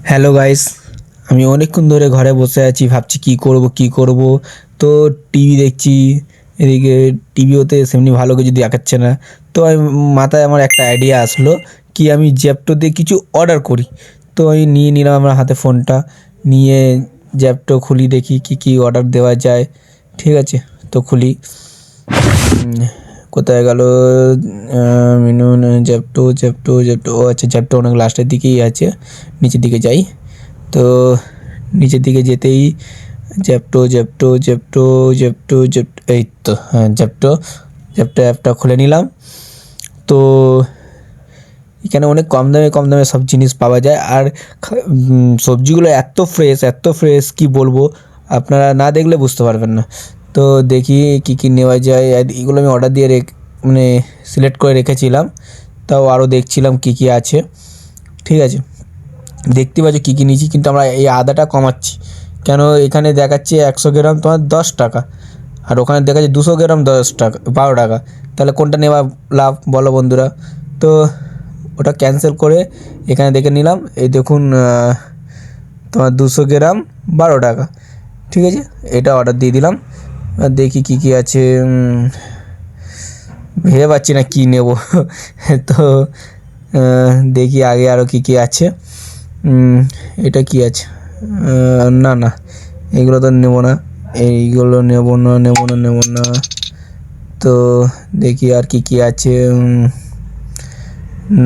Hello guys, আমি অনেকক্ষণ ধরে ঘরে বসে আছি, ভাবছি কী করব। তো টিভি দেখছি, এদিকে টিভিওতে সেমনি ভালো কিছু দেখাচ্ছে না। তো আমি মাথায় আমার একটা আইডিয়া আসলো কি আমি জ্যাপটোতে কিছু অর্ডার করি। তো আমি নিয়ে নিলাম আমার হাতে ফোনটা, নিয়ে জ্যাপটো খুলি, দেখি কী অর্ডার দেওয়া যায়। ঠিক আছে, তো খুলি। কোথায় গেল মেনু? জ্যাপটো জ্যাপটো জ্যাপটো, ও আচ্ছা, জ্যাপটো অনেক লাস্টের দিকেই আছে। নিচের দিকে যাই, তো নিচের দিকে যেতেই জ্যাপটো জ্যাপটো জ্যাপটো জ্যাপটো জ্যাপটো, এই তো হ্যাঁ, জ্যাপটো জ্যাপটো অ্যাপটা খুলে নিলাম। তো এখানে অনেক কম দামে সব জিনিস পাওয়া যায়। আর সবজিগুলো এত ফ্রেশ কি বলবো, আপনারা না দেখলে বুঝতে পারবেন না। তো দেখি কী নেওয়া যায়। আর এগুলো আমি অর্ডার দিয়ে মানে সিলেক্ট করে রেখেছিলাম, তাও আরও দেখছিলাম কী আছে। ঠিক আছে, দেখতে পাচ্ছ কী নিয়েছি, কিন্তু আমরা এই আদাটা কমাচ্ছি। কেন, এখানে দেখাচ্ছে 100 গ্রাম তোমার 10 টাকা, আর ওখানে দেখাচ্ছে 200 গ্রাম 10 টাকা, 12 টাকা। তাহলে কোনটা নেওয়া লাভ বলো বন্ধুরা? তো ওটা ক্যান্সেল করে এখানে দেখে নিলাম। এই দেখুন, তোমার 200 গ্রাম 12 টাকা। ঠিক আছে, এটা অর্ডার দিয়ে দিলাম। দেখি কী আছে, ভেবে পাচ্ছি না কী নেব। তো দেখি আগে আরও কী আছে। এটা কি আছে? না না, এগুলো তো নেব না, এইগুলো নেব না। তো দেখি আর কি আছে।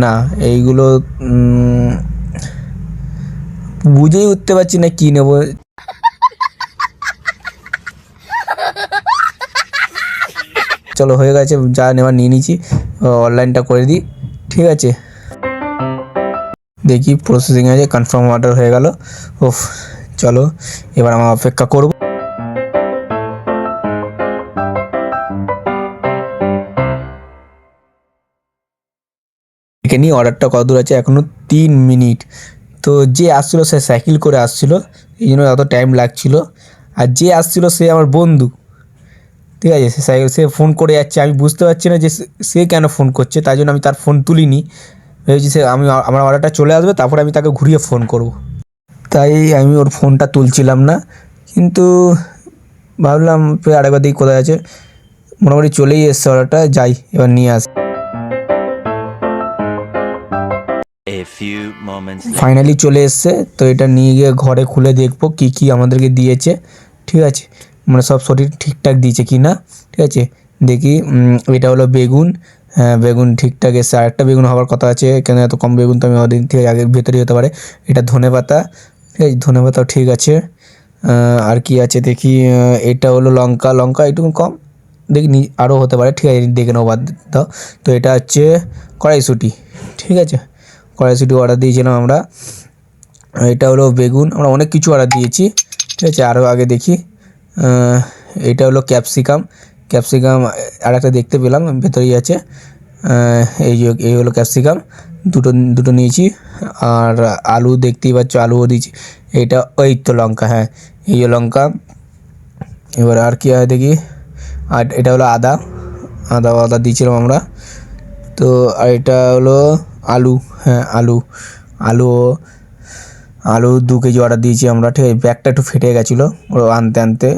না, এইগুলো বুঝেই উঠতে পারছি না কি নেব। চলো, হয়ে গেছে, যা নেওয়ার নিয়ে নিয়েছি, অনলাইনটা করে দিই। ঠিক আছে, দেখি প্রসেসিং আছে, কনফার্ম অর্ডার হয়ে গেল। ওফ, চলো এবার আমরা অপেক্ষা করব। দেখে নিই অর্ডারটা কত দূর আছে, এখনও 3 মিনিট। তো যে আসছিলো সে সাইকেল করে আসছিলো, এই জন্য এত টাইম লাগছিলো। আর যে আসছিলো সে আমার বন্ধু। ঠিক আছে, সে ফোন করে যাচ্ছে, আমি বুঝতে পারছি না যে সে কেন ফোন করছে, তাই জন্য আমি তার ফোন তুলিনি। ভেবেছি আমার অর্ডারটা চলে আসবে, তারপরে আমি তাকে ঘুরিয়ে ফোন করব। তাই আমি ওর ফোনটা তুলছিলাম না, কিন্তু ভাবলাম আরেকবার দেখি কোথায় আছে। মোটামুটি চলেই এসছে অর্ডারটা, যাই এবার নিয়ে আসি। ফাইনালি চলে এসছে। তো এটা নিয়ে গিয়ে ঘরে খুলে দেখবো কী আমাদেরকে দিয়েছে। ঠিক আছে, মানে সব শরীর ঠিকঠাক দিয়েছে কি না। ঠিক আছে, দেখি। এটা হলো বেগুন। হ্যাঁ, বেগুন ঠিকঠাক এসছে। আরেকটা বেগুন হওয়ার কথা আছে, কেন এত কম বেগুন তো আমি ওদিন থেকে আগে ভেতরেই হতে পারে। এটা ধনেপাতা। ঠিক আছে, ধনেপাতাও ঠিক আছে। আর কি আছে দেখি। এটা হলো লঙ্কা একটু কম, দেখি আরও হতে পারে। ঠিক আছে, দেখে নেবো, বাদ দাও। তো এটা হচ্ছে কড়াইশুঁটি। ঠিক আছে, কড়াইশুঁটি অর্ডার দিয়েছিলাম আমরা। এটা হলো বেগুন, আমরা অনেক কিছু অর্ডার দিয়েছি। ঠিক আছে, আরও আগে দেখি। এটা হলো ক্যাপসিকাম আর একটা দেখতে পেলাম ভেতরেই আছে। এই হলো ক্যাপসিকাম, দুটো নিয়েছি। আর আলু দেখতেই পাচ্ছ, আলুও দিয়েছি। এইটা ওই তো লঙ্কা, হ্যাঁ এই লঙ্কা। এবার আর কি হয় দেখি। আর এটা হলো আদা দিয়েছিলাম আমরা। তো আর এটা হলো আলু। হ্যাঁ, আলু 2 কেজি অর্ডার দিয়েছি আমরা। ঠিক আছে, ব্যাগটা একটু ফেটে গেছিলো ও আনতে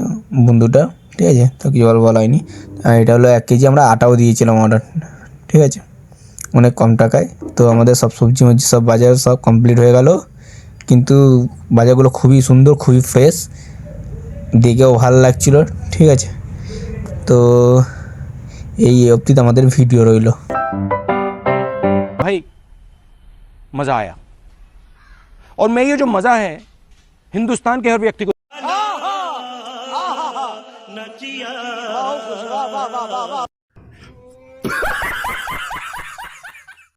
বন্ধুটা। ঠিক আছে, তো কিছু বলা হয়নি। আর এটা হলো 1 কেজি, আমরা আটাও দিয়েছিলাম অর্ডার। ঠিক আছে, অনেক কম টাকায়। তো আমাদের সব সবজি সব বাজার সব কমপ্লিট হয়ে গেল। কিন্তু বাজারগুলো খুবই সুন্দর, খুবই ফ্রেশ, দেখেও ভালো লাগছিলো। ঠিক আছে, তো এই অবধি আমাদের ভিডিও রইল। भाई मजा आया, और मैं ये जो मजा है हिंदुस्तान के हर व्यक्ति को